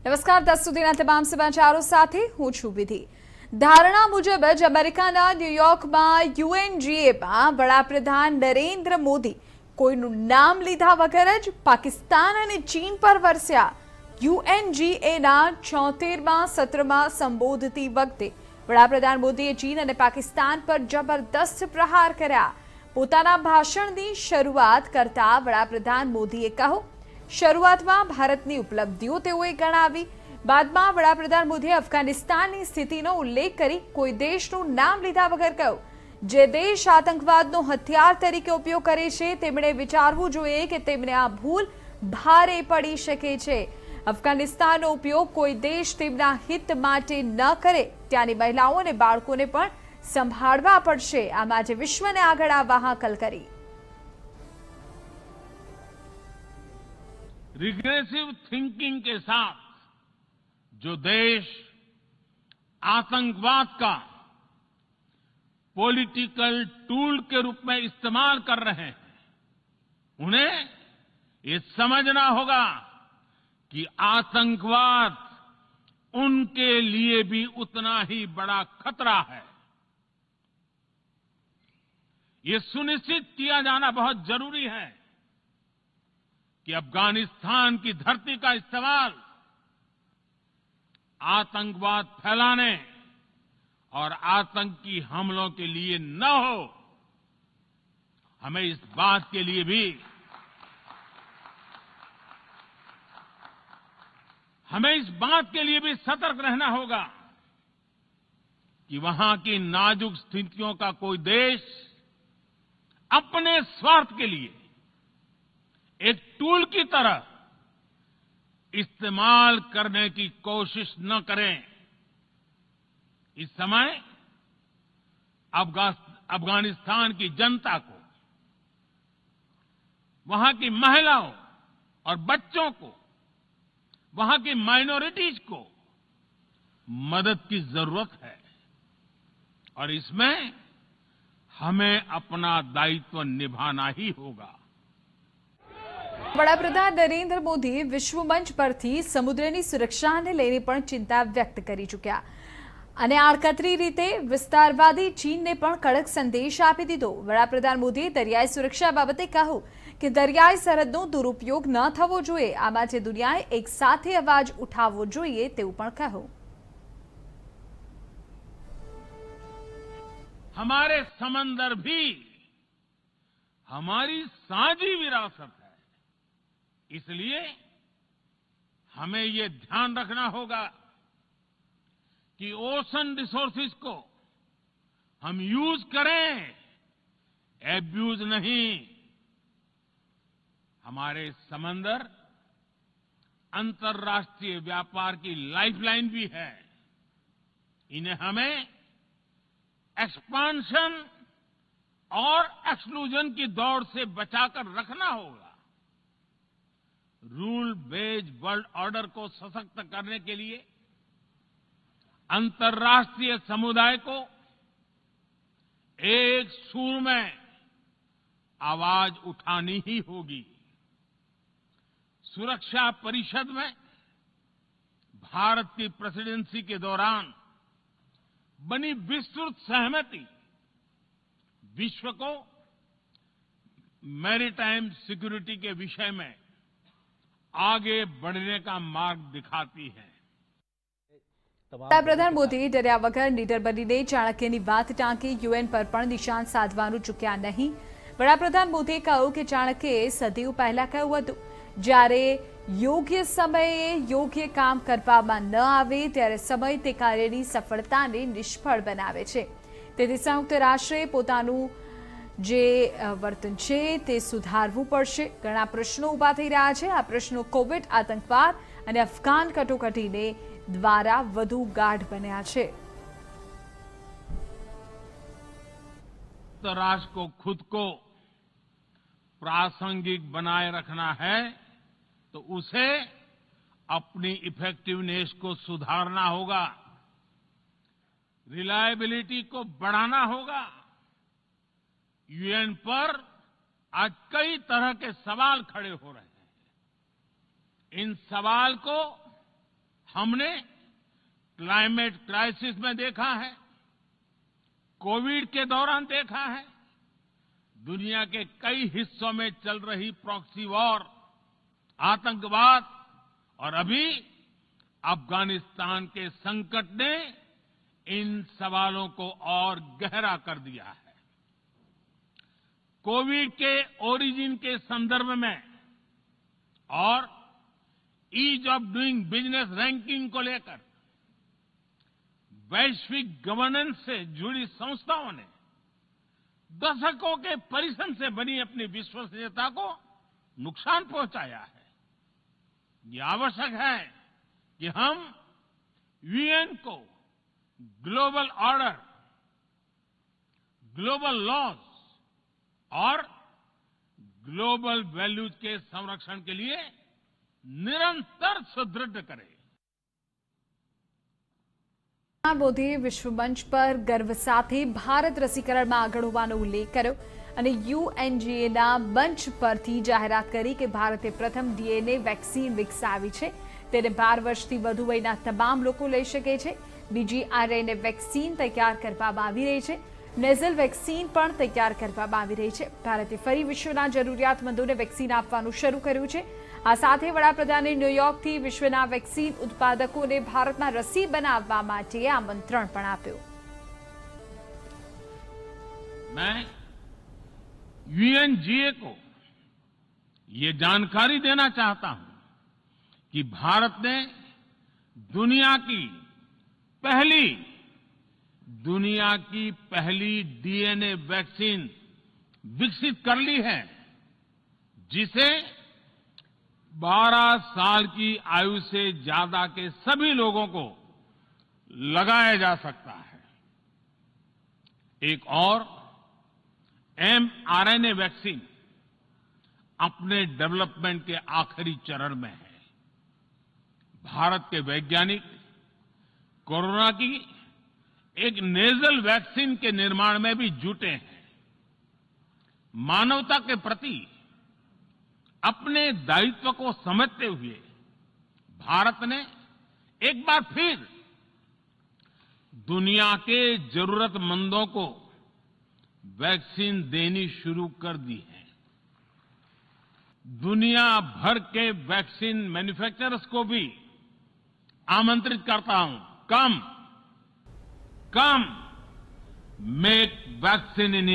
નમસ્કાર 10 સુધીના તમામ સમાચારો સાથે હું છું વિધિ। ધારણા મુજબ જ અમેરિકાના ન્યુયોર્કમાં યુએનજીએમાં વડાપ્રધાન નરેન્દ્ર મોદી કોઈનું નામ લીધા વગર જ પાકિસ્તાન અને ચીન પર વરસ્યા। યુએનજીએના 74મા સત્રમાં સંબોધતી વખતે વડાપ્રધાન મોદીએ ચીન અને પાકિસ્તાન પર જબરદસ્ત પ્રહાર કર્યા। પોતાના ભાષણની શરૂઆત કરતા વડાપ્રધાન મોદીએ કહ્યું, શરૂઆતમાં ભારતની ઉપલબ્ધિઓ તેઓએ ગણાવી। બાદમાં વડાપ્રધાન મોદીએ અફઘાનિસ્તાનની સ્થિતિનો ઉલ્લેખ કરી કોઈ દેશનું નામ લીધા વગર કહ્યું, જે દેશ આતંકવાદનો હથિયાર તરીકે ઉપયોગ કરે છે તેમણે વિચારવું જોઈએ કે તેમને આ ભૂલ ભારે પડી શકે છે। અફઘાનિસ્તાનનો ઉપયોગ કોઈ દેશ તેમના હિત માટે ન કરે, ત્યાંની મહિલાઓ અને બાળકોને પણ સંભાળવા પડશે। આમ આજે વિશ્વને આગળ આવવા હાકલ કરી। रिग्रेसिव थिंकिंग के साथ जो देश आतंकवाद का पॉलिटिकल टूल के रूप में इस्तेमाल कर रहे हैं, उन्हें ये समझना होगा कि आतंकवाद उनके लिए भी उतना ही बड़ा खतरा है। ये सुनिश्चित किया जाना बहुत जरूरी है कि अफगानिस्तान की धरती का इस्तेमाल आतंकवाद फैलाने और आतंकी हमलों के लिए न हो। हमें इस बात के लिए भी सतर्क रहना होगा कि वहां की नाजुक स्थितियों का कोई देश अपने स्वार्थ के लिए एक टूल की तरह इस्तेमाल करने की कोशिश न करें। इस समय अफगानिस्तान की जनता को, वहां की महिलाओं और बच्चों को, वहां की माइनॉरिटीज को मदद की जरूरत है और इसमें हमें अपना दायित्व निभाना ही होगा। વડાપ્રધાન નરેન્દ્ર મોદી વિશ્વ મંચ પરથી સમુદ્રની સુરક્ષાને લઈને પણ ચિંતા વ્યક્ત કરી ચૂક્યા અને આડકતરી રીતે વિસ્તારવાદી ચીનને પણ કડક સંદેશ આપી દીધો। વડાપ્રધાન મોદીએ દરિયાઈ સુરક્ષા બાબતે કહ્યું કે દરિયાઈ સરહદનો દુરુપયોગ ન થવો જોઈએ। આ માટે દુનિયાએ એક સાથે અવાજ ઉઠાવવો જોઈએ તેવું પણ કહ્યું। हमारे समंदर भी हमारी साझी विरासत है, इसलिए हमें ये ध्यान रखना होगा कि ओशन रिसोर्सेज को हम यूज करें, एब्यूज नहीं। हमारे समंदर अंतर्राष्ट्रीय व्यापार की लाइफलाइन भी है। इन्हें हमें एक्सपांशन और एक्सक्लूजन की दौड़ से बचाकर रखना होगा। रूल बेस्ड वर्ल्ड ऑर्डर को सशक्त करने के लिए अंतर्राष्ट्रीय समुदाय को एक सुर में आवाज उठानी ही होगी। सुरक्षा परिषद में भारत की प्रेसिडेंसी के दौरान बनी विस्तृत सहमति विश्व को मैरीटाइम सिक्योरिटी के विषय में आगे बढ़ने का मार्ग दिखाती है। વડાપ્રધાન મોદી ડર્યા વગર નીડર બનીને ચાણક્યની વાત ટાંકી। યુએન પર પણ નિશાન સાધવાનું ચૂક્યા નહીં। વડાપ્રધાન મોદીએ કહ્યું કે ચાણક્યએ સદીઓ પહેલા કહ્યું હતું, જ્યારે યોગ્ય સમયે યોગ્ય કામ કરવામાં ન આવે ત્યારે સમય તે કાર્યની સફળતાને નિષ્ફળ બનાવે છે। તેથી સંયુક્ત રાષ્ટ્રે પોતાનું જે વર્તન છે તે સુધારવું પડશે। ઘણા પ્રશ્નો ઊભા થઈ રહ્યા છે। આ પ્રશ્નો કોવિડ, આતંકવાદ અને અફઘાન કટોકટીને દ્વારા વધુ ગાઢ બન્યા છે। राष्ट्र को खुद को प्रासंगिक बनाए रखना है तो उसे अपनी इफेक्टिवनेस को सुधारना होगा, रिलायबिलिटी को बढ़ाना होगा। यूएन पर आज कई तरह के सवाल खड़े हो रहे हैं। इन सवाल को हमने क्लाइमेट क्राइसिस में देखा है, कोविड के दौरान देखा है, दुनिया के कई हिस्सों में चल रही प्रॉक्सी वॉर, आतंकवाद और अभी अफगानिस्तान के संकट ने इन सवालों को और गहरा कर दिया है। कोविड के ओरिजिन के संदर्भ में और ease of doing business ranking को लेकर वैश्विक गवर्नेंस से जुड़ी संस्थाओं ने दशकों के परिश्रम से बनी अपनी विश्वसनीयता को नुकसान पहुंचाया है। ये आवश्यक है कि हम यूएन को ग्लोबल ऑर्डर, ग्लोबल लॉज और ग्लोबल वैल्यूज के संरक्षण के लिए निरंतर सुदृढ़ करें। મોદીએ વિશ્વ મંચ પર ગર્વ સાથે ભારત રસીકરણમાં આગળ હોવાનો ઉલ્લેખ કર્યો અને યુએનજીએના મંચ પરથી જાહેરાત કરી કે ભારતે પ્રથમ ડીએનએ વેક્સિન વિકસાવી છે, તેને 12 વર્ષથી વધુ વયના તમામ લોકો લઈ શકે છે। બીજી આરએનએ વેક્સિન તૈયાર કરવામાં આવી રહી છે, નેઝલ વેક્સિન પણ તૈયાર કરવામાં આવી રહી છે। ભારતે ફરી વિશ્વના જરૂરિયાતમંદોને વેક્સિન આપવાનું શરૂ કર્યું છે। આ સાથે વડાપ્રધાને ન્યુયોર્કથી વિશ્વના વેક્સિન ઉત્પાદકોને ભારતમાં રસી બનાવવા માટે આમંત્રણ પણ આપ્યું। मैं यूएनजीए को ये जानकारी देना चाहता हूं कि भारत ने दुनिया की पहली डीएनए वैक्सीन विकसित कर ली है, जिसे 12 साल की आयु से ज्यादा के सभी लोगों को लगाया जा सकता है। एक और एमआरएनए वैक्सीन अपने डेवलपमेंट के आखिरी चरण में है। भारत के वैज्ञानिक कोरोना की एक नेजल वैक्सीन के निर्माण में भी जुटे हैं। मानवता के प्रति अपने दायित्व को समझते हुए भारत ने एक बार फिर दुनिया के जरूरतमंदों को वैक्सीन देनी शुरू कर दी है। दुनिया भर के वैक्सीन मैन्युफैक्चरर्स को भी आमंत्रित करता हूं, कम मेक वैक्सीन इन इंडिया।